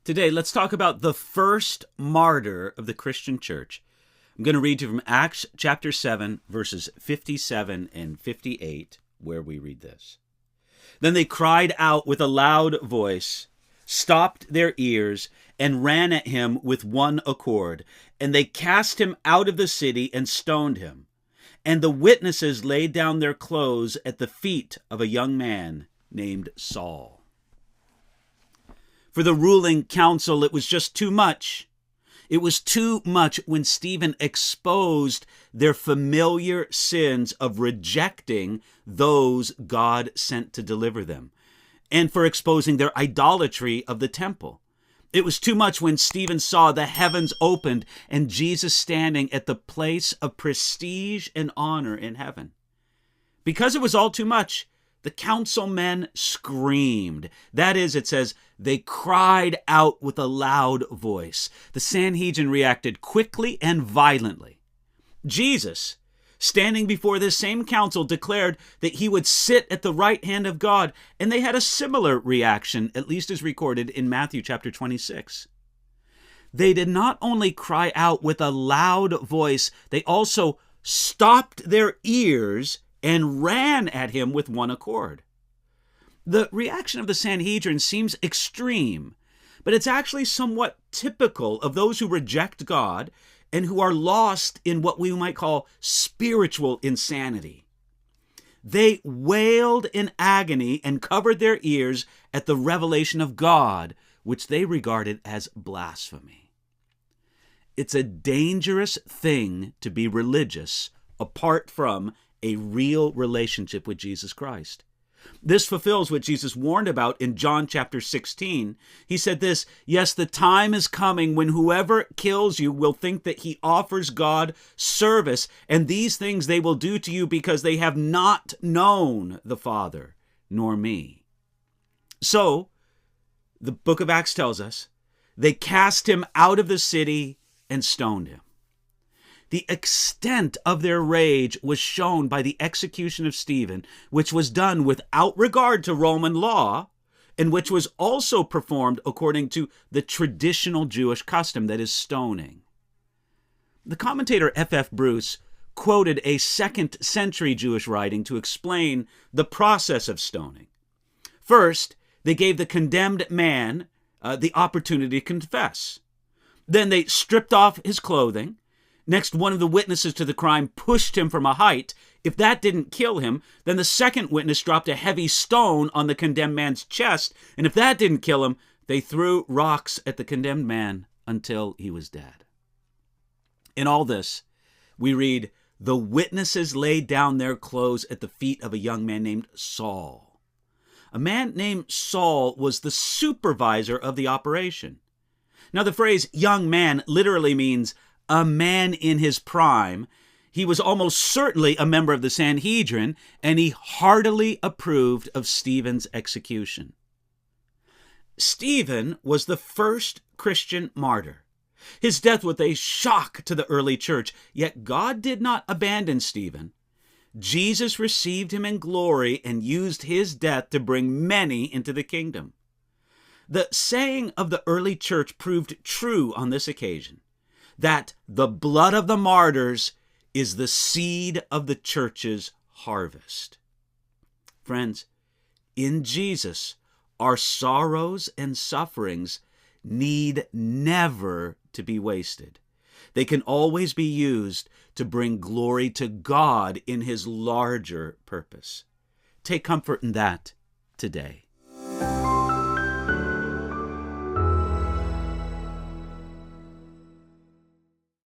Today, let's talk about the first martyr of the Christian church. I'm going to read you from Acts chapter 7, verses 57 and 58, where we read this. Then they cried out with a loud voice, stopped their ears, and ran at him with one accord. And they cast him out of the city and stoned him. And the witnesses laid down their clothes at the feet of a young man named Saul. For the ruling council, it was just too much. It was too much when Stephen exposed their familiar sins of rejecting those God sent to deliver them, and for exposing their idolatry of the temple. It was too much when Stephen saw the heavens opened and Jesus standing at the place of prestige and honor in heaven. Because it was all too much, the councilmen screamed. That is, it says, they cried out with a loud voice. The Sanhedrin reacted quickly and violently. Jesus, standing before this same council, declared that he would sit at the right hand of God, and they had a similar reaction, at least as recorded in Matthew chapter 26. They did not only cry out with a loud voice, they also stopped their ears and ran at him with one accord. The reaction of the Sanhedrin seems extreme, but it's actually somewhat typical of those who reject God and who are lost in what we might call spiritual insanity. They wailed in agony and covered their ears at the revelation of God, which they regarded as blasphemy. It's a dangerous thing to be religious apart from a real relationship with Jesus Christ. This fulfills what Jesus warned about in John chapter 16. He said this, "Yes, the time is coming when whoever kills you will think that he offers God service, and these things they will do to you because they have not known the Father, nor me." So, the book of Acts tells us, they cast him out of the city and stoned him. The extent of their rage was shown by the execution of Stephen, which was done without regard to Roman law, and which was also performed according to the traditional Jewish custom, that is stoning. The commentator F.F. Bruce quoted a 2nd century Jewish writing to explain the process of stoning. First, they gave the condemned man the opportunity to confess. Then they stripped off his clothing. Next, one of the witnesses to the crime pushed him from a height. If that didn't kill him, then the second witness dropped a heavy stone on the condemned man's chest. And if that didn't kill him, they threw rocks at the condemned man until he was dead. In all this, we read, the witnesses laid down their clothes at the feet of a young man named Saul. A man named Saul was the supervisor of the operation. Now, the phrase young man literally means a man in his prime. He was almost certainly a member of the Sanhedrin, and he heartily approved of Stephen's execution. Stephen was the first Christian martyr. His death was a shock to the early church, yet God did not abandon Stephen. Jesus received him in glory and used his death to bring many into the kingdom. The saying of the early church proved true on this occasion, that the blood of the martyrs is the seed of the church's harvest. Friends, in Jesus, our sorrows and sufferings need never to be wasted. They can always be used to bring glory to God in his larger purpose. Take comfort in that today.